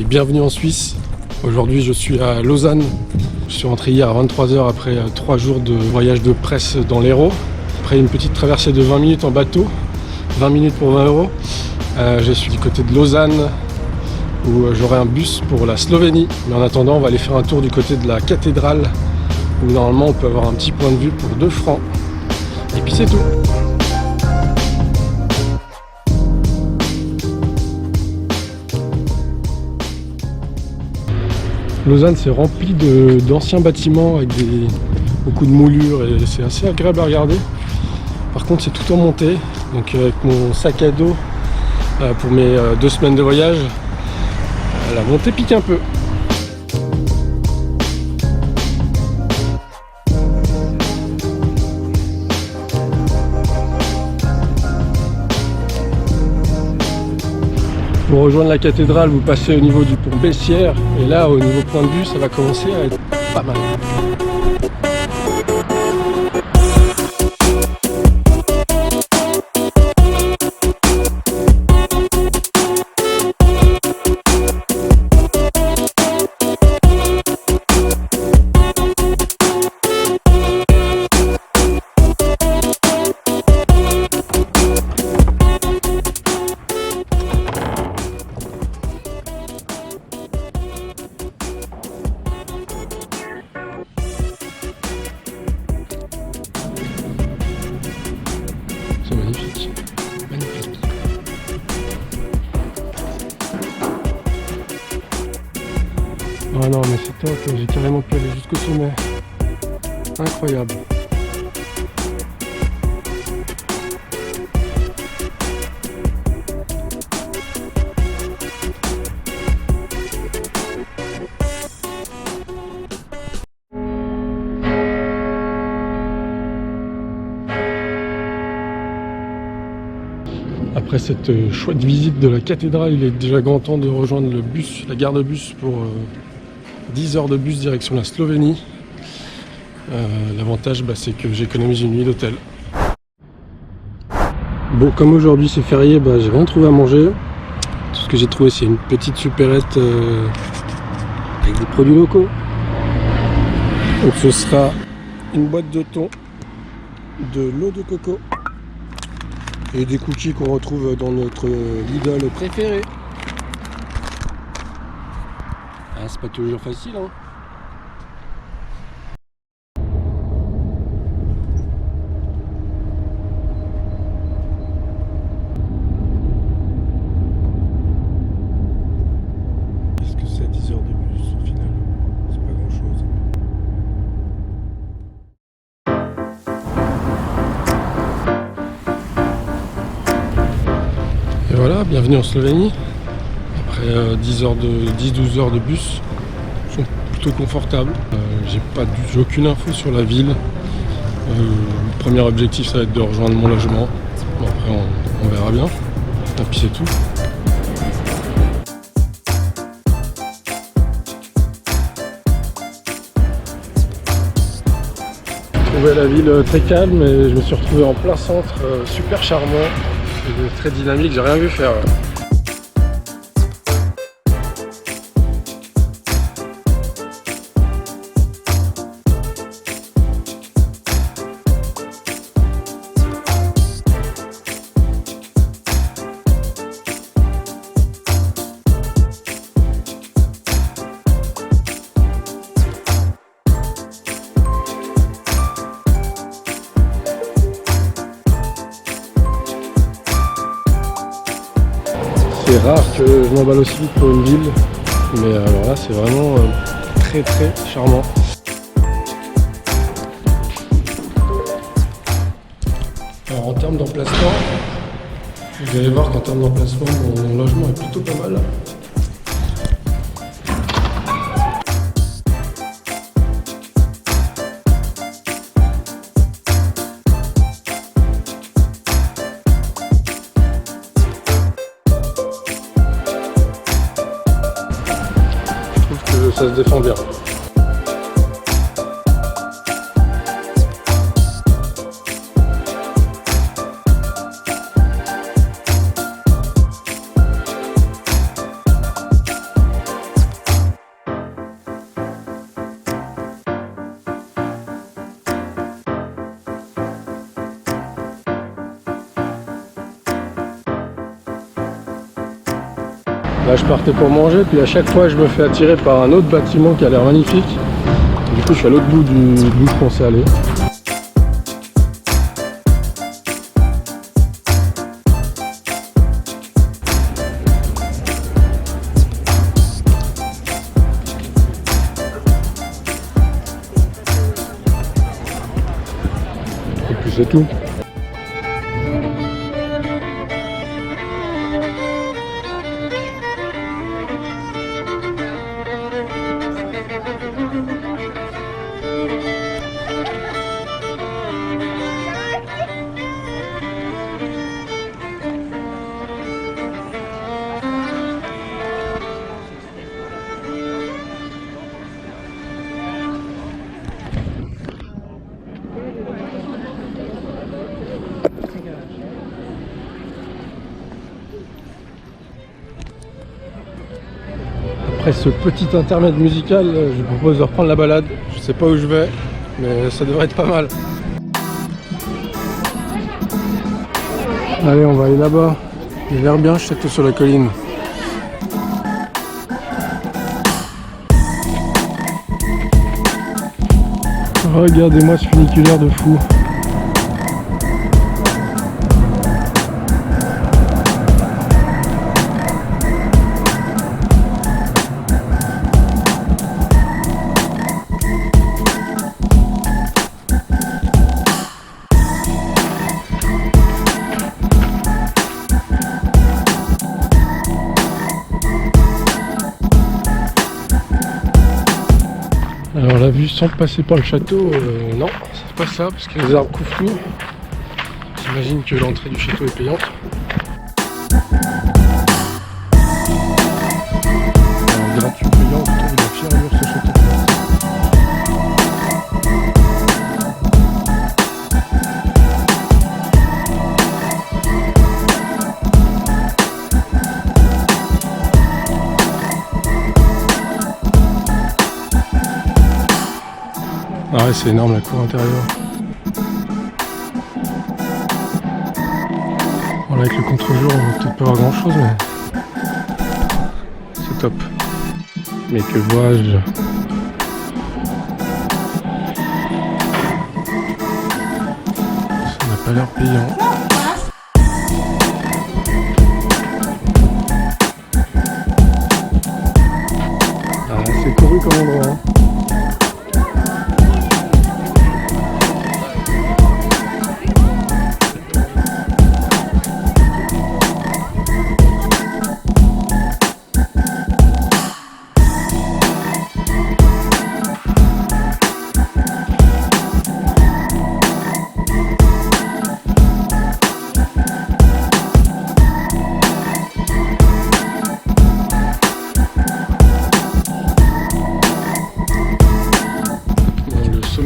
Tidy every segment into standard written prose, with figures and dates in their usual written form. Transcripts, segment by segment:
bienvenue en Suisse. Aujourd'hui je suis à Lausanne. Je suis rentré hier à 23 h après 3 jours de voyage de presse dans l'Hérault. Après une petite traversée de 20 minutes en bateau, 20 minutes pour 20 €. Je suis du côté de Lausanne où j'aurai un bus pour la Slovénie. Mais en attendant on va aller faire un tour du côté de la cathédrale où normalement on peut avoir un petit point de vue pour 2 francs. Et puis c'est tout. Lausanne c'est rempli d'anciens bâtiments avec beaucoup de moulures et c'est assez agréable à regarder. Par contre c'est tout en montée, donc avec mon sac à dos pour mes 2 semaines de voyage, la montée pique un peu. Pour rejoindre la cathédrale, vous passez au niveau du pont Bessières et là, au niveau point de vue, ça va commencer à être pas mal. C'est magnifique, magnifique. Oh non mais c'est top, j'ai carrément pu aller jusqu'au sommet. Incroyable. Après cette chouette visite de la cathédrale, il est déjà grand temps de rejoindre le bus, la gare de bus pour 10 heures de bus direction la Slovénie. L'avantage c'est que j'économise une nuit d'hôtel. Bon, comme aujourd'hui c'est férié, j'ai rien trouvé à manger. Tout ce que j'ai trouvé c'est une petite supérette avec des produits locaux. Donc ce sera une boîte de thon, de l'eau de coco et des cookies qu'on retrouve dans notre Lidl préféré. Ah, c'est pas toujours facile hein. Qu'est-ce que c'est 10 heures de bus au final? C'est pas grand chose. Et voilà, bienvenue en Slovénie. Après 10-12 heures de bus, ils sont plutôt confortables. J'ai aucune info sur la ville. Le premier objectif ça va être de rejoindre mon logement. Bon, après on verra bien. Et puis c'est tout. J'ai trouvé la ville très calme et je me suis retrouvé en plein centre, super charmant. Très dynamique, j'ai rien vu faire. C'est rare que je m'emballe aussi vite pour une ville, mais alors là c'est vraiment très très charmant. Alors en termes d'emplacement, vous allez voir qu'en termes d'emplacement mon logement est plutôt pas mal. Ça se défend bien. Là je partais pour manger, puis à chaque fois je me fais attirer par un autre bâtiment qui a l'air magnifique. Du coup je suis à l'autre bout du bout où je pensais aller. Et puis c'est tout. Après ce petit intermède musical, je vous propose de reprendre la balade. Je sais pas où je vais, mais ça devrait être pas mal. Allez, on va aller là-bas. Il a l'air bien, château sur la colline. Regardez-moi ce funiculaire de fou. Alors la vue sans passer par le château, non, c'est pas ça, parce que les arbres couvrent tout. J'imagine que l'entrée du château est payante. Alors, gratuit payant, autour de la fermeture ce château. Ah ouais, c'est énorme la cour intérieure. Voilà, avec le contre-jour, on va peut-être pas voir grand chose, mais c'est top. Mais que vois-je? Ça n'a pas l'air payant. Ah, c'est couru comme endroit. Hein.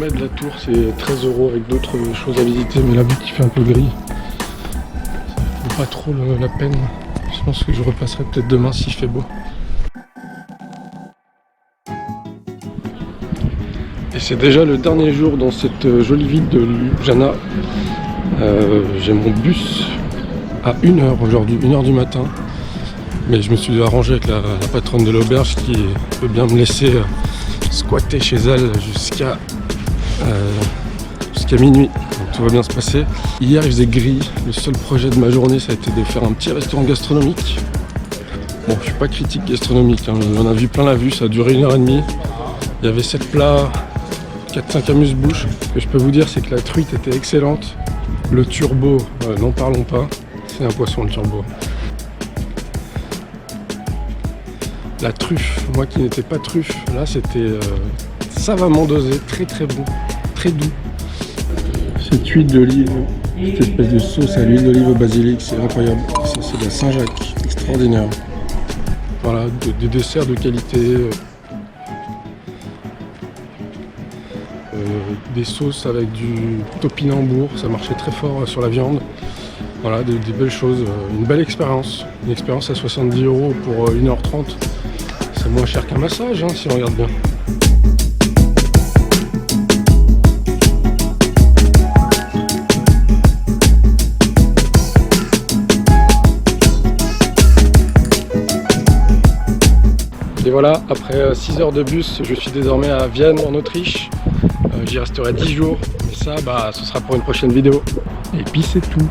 De la tour, c'est 13 € avec d'autres choses à visiter, mais là vu qu'il fait un peu gris, ça vaut pas trop la peine. Je pense que je repasserai peut-être demain s'il fait beau. Et c'est déjà le dernier jour dans cette jolie ville de Ljubljana. J'ai mon bus à 1h aujourd'hui, 1h du matin, mais je me suis arrangé avec la patronne de l'auberge qui peut bien me laisser squatter chez elle jusqu'à minuit, donc tout va bien se passer. Hier il faisait gris, le seul projet de ma journée ça a été de faire un petit restaurant gastronomique. Bon, je suis pas critique gastronomique, hein, on a vu plein la vue, ça a duré 1h30. Il y avait 7 plats, 4-5 amuse-bouches. Ce que je peux vous dire c'est que la truite était excellente. Le turbo, n'en parlons pas, c'est un poisson le turbo. La truffe, moi qui n'étais pas truffe, là c'était savamment dosé, très très bon, très doux. Cette huile d'olive, cette espèce de sauce à l'huile d'olive au basilic, c'est incroyable. Ça c'est de la Saint-Jacques, extraordinaire. Voilà, des desserts de qualité, des sauces avec du topinambour, ça marchait très fort sur la viande. Voilà, des belles choses, une belle expérience. Une expérience à 70 € pour 1h30. C'est moins cher qu'un massage, hein, si on regarde bien. voilà, après 6 heures de bus, je suis désormais à Vienne en Autriche. J'y resterai 10 jours, et ça, ce sera pour une prochaine vidéo. Et puis c'est tout.